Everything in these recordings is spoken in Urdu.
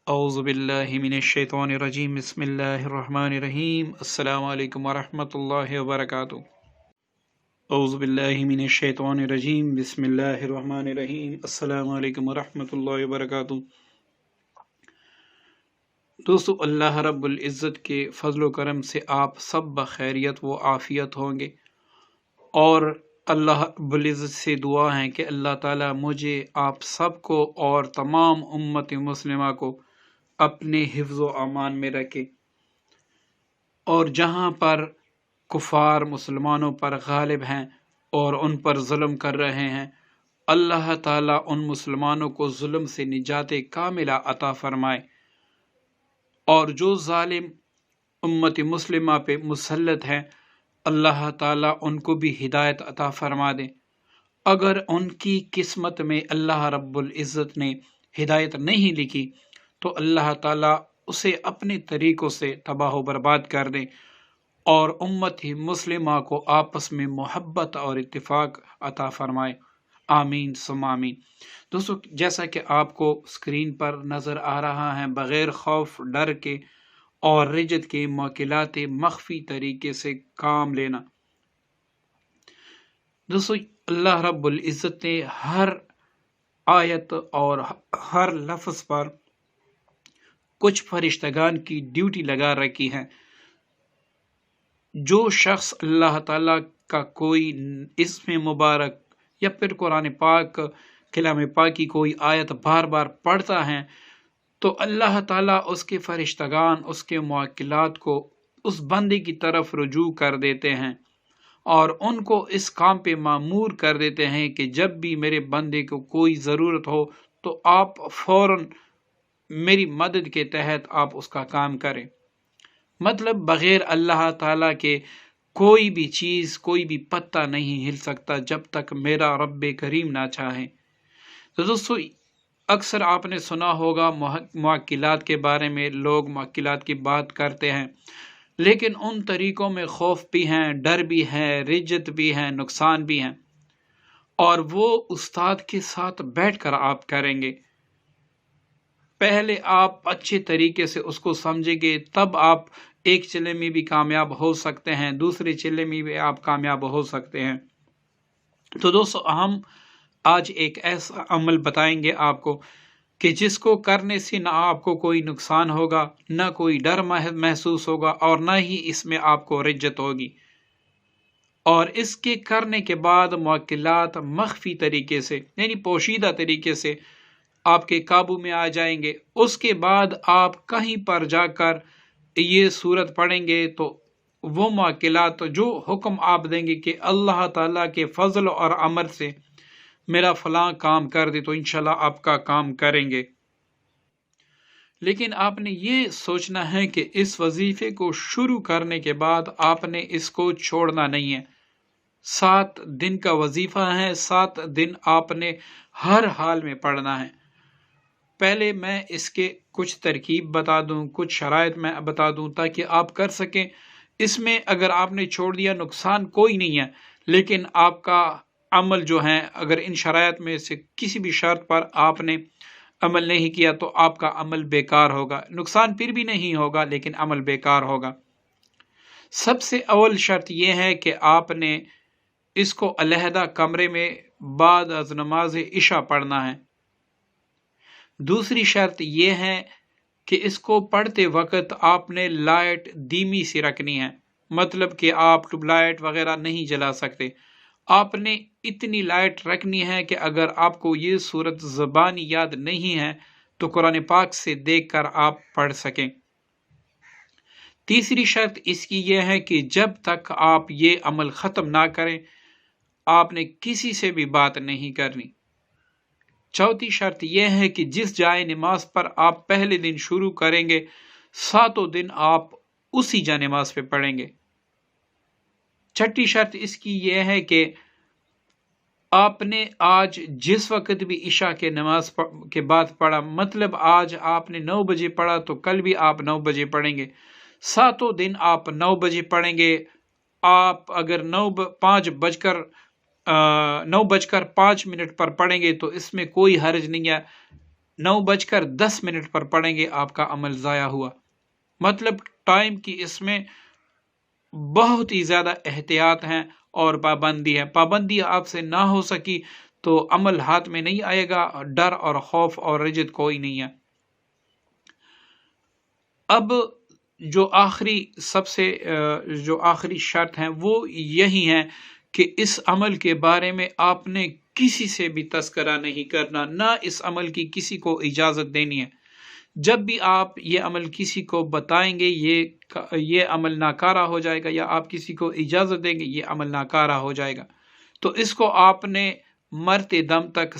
اعوذ باللہ من الشیطان الرجیم بسم اللہ الرحمن الرحیم السلام علیکم ورحمۃ اللہ وبرکاتہ اعوذ باللہ من الشیطان الرجیم بسم اللہ الرحمن الرحیم السلام علیکم ورحمۃ اللہ وبرکاتہ۔ دوستو، اللہ رب العزت کے فضل و کرم سے آپ سب بخیریت و عافیت ہوں گے، اور اللہ رب العزت سے دعا ہے کہ اللہ تعالیٰ مجھے، آپ سب کو اور تمام امت مسلمہ کو اپنے حفظ و امان میں رکھے، اور جہاں پر کفار مسلمانوں پر غالب ہیں اور ان پر ظلم کر رہے ہیں، اللہ تعالیٰ ان مسلمانوں کو ظلم سے نجات کاملہ عطا فرمائے، اور جو ظالم امت مسلمہ پہ مسلط ہیں اللہ تعالیٰ ان کو بھی ہدایت عطا فرما دے۔ اگر ان کی قسمت میں اللہ رب العزت نے ہدایت نہیں لکھی تو اللہ تعالیٰ اسے اپنے طریقوں سے تباہ و برباد کر دے، اور امت مسلمہ کو آپس میں محبت اور اتفاق عطا فرمائے، آمین ثم آمین۔ دوستو، جیسا کہ آپ کو اسکرین پر نظر آ رہا ہے، بغیر خوف ڈر کے اور رجت کے موکلات مخفی طریقے سے کام لینا۔ دوستو، اللہ رب العزت نے ہر آیت اور ہر لفظ پر کچھ فرشتگان کی ڈیوٹی لگا رکھی ہے۔ جو شخص اللہ تعالیٰ کا کوئی اسم مبارک یا پھر قرآن پاک، کلام پاک کی کوئی آیت بار بار پڑھتا ہے تو اللہ تعالیٰ اس کے فرشتگان، اس کے موکلات کو اس بندے کی طرف رجوع کر دیتے ہیں، اور ان کو اس کام پہ مامور کر دیتے ہیں کہ جب بھی میرے بندے کو کوئی ضرورت ہو تو آپ فوراً میری مدد کے تحت آپ اس کا کام کریں۔ مطلب بغیر اللہ تعالیٰ کے کوئی بھی چیز، کوئی بھی پتہ نہیں ہل سکتا جب تک میرا رب کریم نہ چاہے۔ تو دوستو، اکثر آپ نے سنا ہوگا موکلات کے بارے میں، لوگ موکلات کی بات کرتے ہیں، لیکن ان طریقوں میں خوف بھی ہیں، ڈر بھی ہے، رجت بھی ہے، نقصان بھی ہے، اور وہ استاد کے ساتھ بیٹھ کر آپ کریں گے۔ پہلے آپ اچھے طریقے سے اس کو سمجھیں گے، تب آپ ایک چلے میں بھی کامیاب ہو سکتے ہیں، دوسرے چلے میں بھی آپ کامیاب ہو سکتے ہیں۔ تو دوستو، ہم آج ایک ایسا عمل بتائیں گے آپ کو کہ جس کو کرنے سے نہ آپ کو کوئی نقصان ہوگا، نہ کوئی ڈر محسوس ہوگا، اور نہ ہی اس میں آپ کو رجت ہوگی، اور اس کے کرنے کے بعد موکلات مخفی طریقے سے، یعنی پوشیدہ طریقے سے آپ کے قابو میں آ جائیں گے۔ اس کے بعد آپ کہیں پر جا کر یہ سورت پڑھیں گے تو وہ موکلات جو حکم آپ دیں گے کہ اللہ تعالیٰ کے فضل اور امر سے میرا فلاں کام کر دے، تو انشاءاللہ آپ کا کام کریں گے۔ لیکن آپ نے یہ سوچنا ہے کہ اس وظیفے کو شروع کرنے کے بعد آپ نے اس کو چھوڑنا نہیں ہے۔ 7 دن کا وظیفہ ہے، 7 دن آپ نے ہر حال میں پڑھنا ہے۔ پہلے میں اس کے کچھ ترکیب بتا دوں، کچھ شرائط میں بتا دوں تاکہ آپ کر سکیں۔ اس میں اگر آپ نے چھوڑ دیا نقصان کوئی نہیں ہے، لیکن آپ کا عمل جو ہے، اگر ان شرائط میں سے کسی بھی شرط پر آپ نے عمل نہیں کیا تو آپ کا عمل بیکار ہوگا۔ نقصان پھر بھی نہیں ہوگا لیکن عمل بیکار ہوگا۔ سب سے اول شرط یہ ہے کہ آپ نے اس کو علیحدہ کمرے میں بعد از نماز عشاء پڑھنا ہے۔ دوسری شرط یہ ہے کہ اس کو پڑھتے وقت آپ نے لائٹ دھیمی سی رکھنی ہے، مطلب کہ آپ ٹیوب لائٹ وغیرہ نہیں جلا سکتے۔ آپ نے اتنی لائٹ رکھنی ہے کہ اگر آپ کو یہ صورت زبانی یاد نہیں ہے تو قرآن پاک سے دیکھ کر آپ پڑھ سکیں۔ تیسری شرط اس کی یہ ہے کہ جب تک آپ یہ عمل ختم نہ کریں آپ نے کسی سے بھی بات نہیں کرنی۔ چوتھی شرط یہ ہے کہ جس جائے نماز پر آپ پہلے دن شروع کریں گے 7 دن آپ اسی جا نماز پہ پڑھیں گے۔ چھٹی شرط اس کی یہ ہے کہ آپ نے آج جس وقت بھی عشاء کے نماز کے بعد پڑھا، مطلب آج آپ نے 9 بجے پڑھا تو کل بھی آپ 9 بجے پڑھیں گے، 7 دن آپ 9 بجے پڑھیں گے۔ آپ اگر 9:05 پر پڑھیں گے تو اس میں کوئی حرج نہیں ہے، 9:10 پر پڑھیں گے آپ کا عمل ضائع ہوا۔ مطلب ٹائم کی اس میں بہت ہی زیادہ احتیاط ہیں اور پابندی ہے۔ پابندی آپ سے نہ ہو سکی تو عمل ہاتھ میں نہیں آئے گا، ڈر اور خوف اور رجت کوئی نہیں ہے۔ اب جو آخری شرط ہیں وہ یہی ہیں کہ اس عمل کے بارے میں آپ نے کسی سے بھی تذکرہ نہیں کرنا، نہ اس عمل کی کسی کو اجازت دینی ہے۔ جب بھی آپ یہ عمل کسی کو بتائیں گے یہ عمل ناکارہ ہو جائے گا، یا آپ کسی کو اجازت دیں گے یہ عمل ناکارہ ہو جائے گا۔ تو اس کو آپ نے مرتے دم تک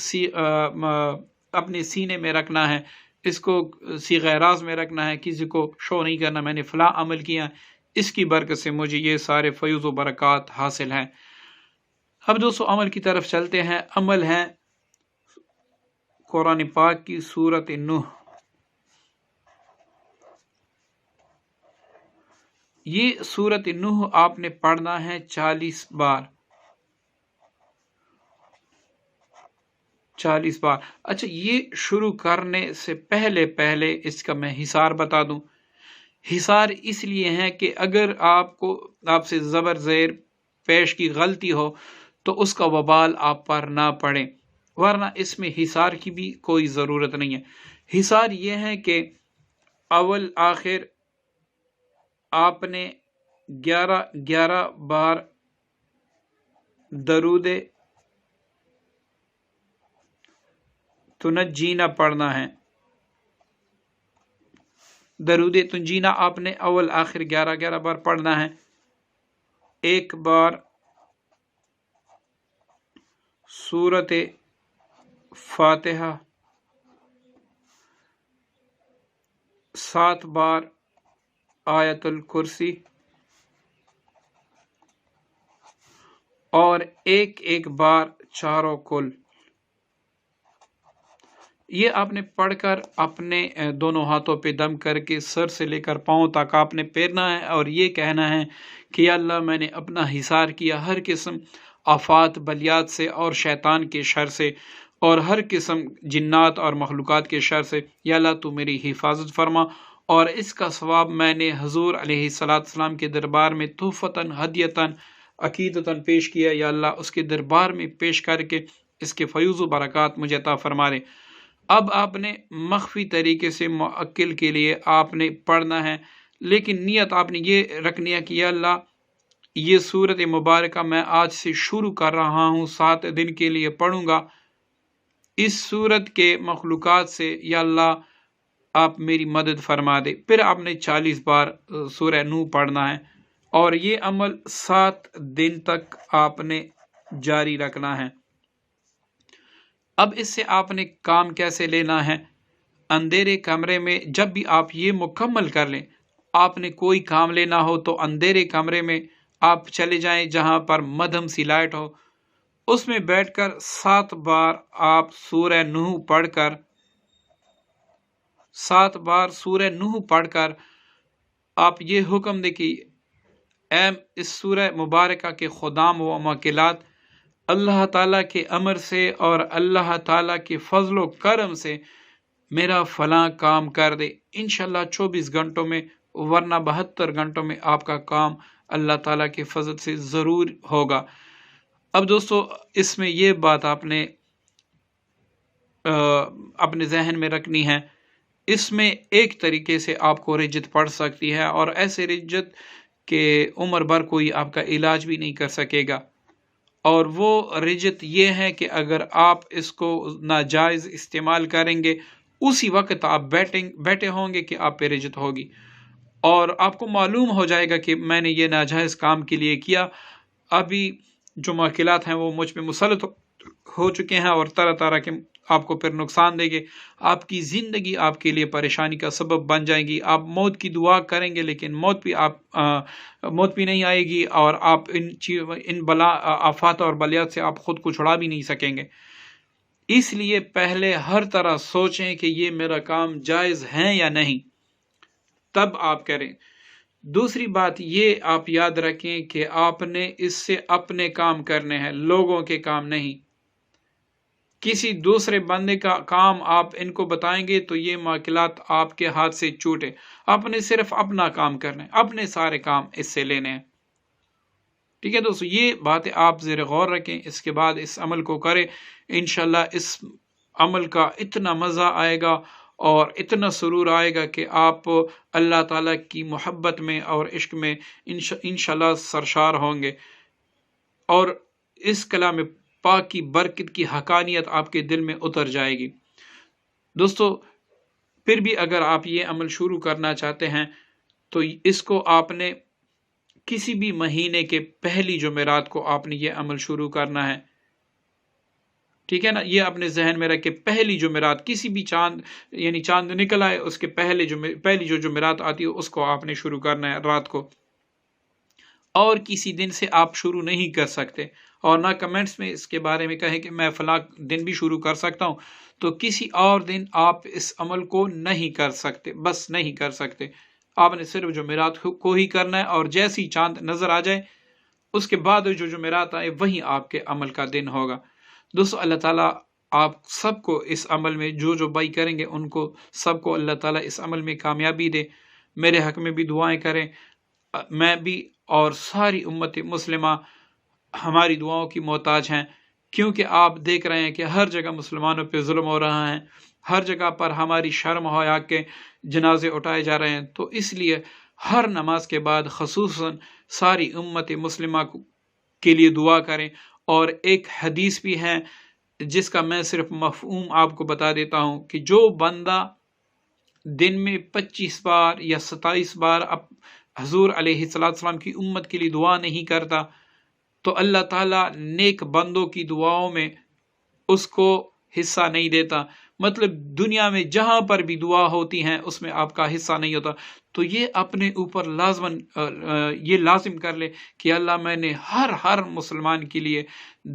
اپنے سینے میں رکھنا ہے، اس کو صیغہ راز میں رکھنا ہے، کسی کو شو نہیں کرنا میں نے فلاں عمل کیا، اس کی برکت سے مجھے یہ سارے فیض و برکات حاصل ہیں۔ اب دوستو عمل کی طرف چلتے ہیں۔ عمل ہے قرآن پاک کی سورۃ نوح۔ یہ سورۃ نوح آپ نے پڑھنا ہے 40 بار۔ 40 بار۔ اچھا، یہ شروع کرنے سے پہلے اس کا میں حصار بتا دوں۔ حصار اس لیے ہے کہ اگر آپ سے زبر زیر پیش کی غلطی ہو تو اس کا وبال آپ پر نہ پڑے، ورنہ اس میں حصار کی بھی کوئی ضرورت نہیں ہے۔ حصار یہ ہے کہ اول آخر آپ نے 11 بار درود تنجینا پڑھنا ہے۔ درود تنجینا آپ نے اول آخر 11 بار پڑھنا ہے۔ 1 بار سورۃ فاتحہ، 7 بار آیت الکرسی، اور ایک بار چاروں کل۔ یہ آپ نے پڑھ کر اپنے دونوں ہاتھوں پہ دم کر کے سر سے لے کر پاؤں تک آپ نے پھیرنا ہے، اور یہ کہنا ہے کہ یا اللہ میں نے اپنا حصار کیا ہر قسم آفات بلیات سے اور شیطان کے شر سے اور ہر قسم جنات اور مخلوقات کے شر سے۔ یا اللہ تو میری حفاظت فرما، اور اس کا ثواب میں نے حضور علیہ السلام کے دربار میں تحفتاً ہدیتاً عقیدتاً پیش کیا۔ یا اللہ اس کے دربار میں پیش کر کے اس کے فیض و برکات مجھے عطا فرما دے۔ اب آپ نے مخفی طریقے سے معقل کے لیے آپ نے پڑھنا ہے، لیکن نیت آپ نے یہ رکھنی ہے کہ یا اللہ یہ سورت مبارکہ میں آج سے شروع کر رہا ہوں، 7 دن کے لیے پڑھوں گا۔ اس سورت کے مخلوقات سے یا اللہ آپ میری مدد فرما دے۔ پھر آپ نے 40 بار سورہ نوح پڑھنا ہے، اور یہ عمل 7 دن تک آپ نے جاری رکھنا ہے۔ اب اس سے آپ نے کام کیسے لینا ہے؟ اندھیرے کمرے میں جب بھی آپ یہ مکمل کر لیں، آپ نے کوئی کام لینا ہو تو اندھیرے کمرے میں آپ چلے جائیں جہاں پر مدھم سی لائٹ ہو، اس میں بیٹھ کر 7 بار آپ سورہ نوح پڑھ کر 7 بار سورہ نوح پڑھ کر آپ یہ حکم دیں کہ اے اس سورہ مبارکہ کے خدام و موکلات، اللہ تعالیٰ کے امر سے اور اللہ تعالیٰ کے فضل و کرم سے میرا فلاں کام کر دے۔ انشاءاللہ 24 گھنٹوں میں ورنہ 72 گھنٹوں میں آپ کا کام اللہ تعالیٰ کے فضل سے ضرور ہوگا۔ اب دوستو اس میں یہ بات آپ نے اپنے ذہن میں رکھنی ہے، اس میں ایک طریقے سے آپ کو رجت پڑ سکتی ہے، اور ایسے رجت کہ عمر بھر کوئی آپ کا علاج بھی نہیں کر سکے گا۔ اور وہ رجت یہ ہے کہ اگر آپ اس کو ناجائز استعمال کریں گے، اسی وقت آپ بیٹھے ہوں گے کہ آپ پہ رجت ہوگی، اور آپ کو معلوم ہو جائے گا کہ میں نے یہ ناجائز کام کے لیے کیا۔ ابھی جو مشکلات ہیں وہ مجھ پہ مسلط ہو چکے ہیں، اور طرح طرح کے آپ کو پھر نقصان دیں گے، آپ کی زندگی آپ کے لیے پریشانی کا سبب بن جائے گی۔ آپ موت کی دعا کریں گے لیکن موت بھی نہیں آئے گی، اور آپ ان آفات اور بلیات سے آپ خود کو چھڑا بھی نہیں سکیں گے۔ اس لیے پہلے ہر طرح سوچیں کہ یہ میرا کام جائز ہے یا نہیں، تب آپ کریں۔ دوسری بات یہ آپ یاد رکھیں کہ آپ نے اس سے اپنے کام کرنے ہیں، لوگوں کے کام نہیں۔ کسی دوسرے بندے کا کام آپ ان کو بتائیں گے تو یہ مواکلات آپ کے ہاتھ سے چھوٹے. آپ نے صرف اپنا کام کرنا ہے، اپنے سارے کام اس سے لینے ہیں. ٹھیک ہے دوستو، یہ باتیں آپ زیر غور رکھیں، اس کے بعد اس عمل کو کریں. انشاءاللہ اس عمل کا اتنا مزہ آئے گا اور اتنا سرور آئے گا کہ آپ اللہ تعالیٰ کی محبت میں اور عشق میں انشاءاللہ سرشار ہوں گے، اور اس کلام پاک کی برکت کی حقانیت آپ کے دل میں اتر جائے گی. دوستو پھر بھی اگر آپ یہ عمل شروع کرنا چاہتے ہیں تو اس کو آپ نے کسی بھی مہینے کے پہلی جمعرات کو آپ نے یہ عمل شروع کرنا ہے. ٹھیک ہے نا، یہ اپنے ذہن میں رکھ کے پہلی جمعرات، کسی بھی چاند یعنی چاند نکل آئے اس کے پہلی جو جمعرات آتی ہے اس کو آپ نے شروع کرنا ہے رات کو، اور کسی دن سے آپ شروع نہیں کر سکتے. اور نہ کمنٹس میں اس کے بارے میں کہیں کہ میں فلاں دن بھی شروع کر سکتا ہوں، تو کسی اور دن آپ اس عمل کو نہیں کر سکتے، بس نہیں کر سکتے. آپ نے صرف جمعرات کو ہی کرنا ہے، اور جیسی چاند نظر آ جائے اس کے بعد جو جمعرات آئے وہی آپ کے عمل کا دن ہوگا. دوستو اللہ تعالیٰ آپ سب کو اس عمل میں جو بھائی کریں گے ان کو سب کو اللہ تعالیٰ اس عمل میں کامیابی دے. میرے حق میں بھی دعائیں کریں، میں بھی اور ساری امت مسلمہ ہماری دعاؤں کی محتاج ہیں، کیونکہ آپ دیکھ رہے ہیں کہ ہر جگہ مسلمانوں پہ ظلم ہو رہا ہے، ہر جگہ پر ہماری شرم و حیا کے جنازے اٹھائے جا رہے ہیں. تو اس لیے ہر نماز کے بعد خصوصاً ساری امت مسلمہ کے لیے دعا کریں. اور ایک حدیث بھی ہے جس کا میں صرف مفہوم آپ کو بتا دیتا ہوں کہ جو بندہ دن میں 25 بار یا 27 بار حضور علیہ السلام کی امت کے لیے دعا نہیں کرتا تو اللہ تعالیٰ نیک بندوں کی دعاؤں میں اس کو حصہ نہیں دیتا. مطلب دنیا میں جہاں پر بھی دعا ہوتی ہیں اس میں آپ کا حصہ نہیں ہوتا. تو یہ اپنے اوپر لازم کر لے کہ اللہ میں نے ہر مسلمان کے لیے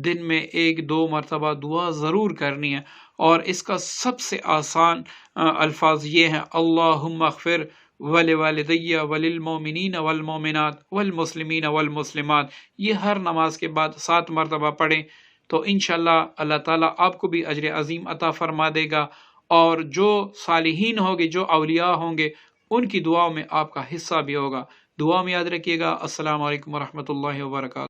دن میں 1-2 مرتبہ دعا ضرور کرنی ہے. اور اس کا سب سے آسان الفاظ یہ ہیں: اللہم اغفر ولوالدی وللمؤمنین والمؤمنات والمسلمین والمسلمات. یہ ہر نماز کے بعد 7 مرتبہ پڑھیں تو انشاءاللہ اللہ تعالیٰ آپ کو بھی اجر عظیم عطا فرما دے گا، اور جو صالحین ہوں گے، جو اولیاء ہوں گے، ان کی دعاؤں میں آپ کا حصہ بھی ہوگا. دعا میں یاد رکھیے گا. السلام علیکم ورحمۃ اللہ وبرکاتہ.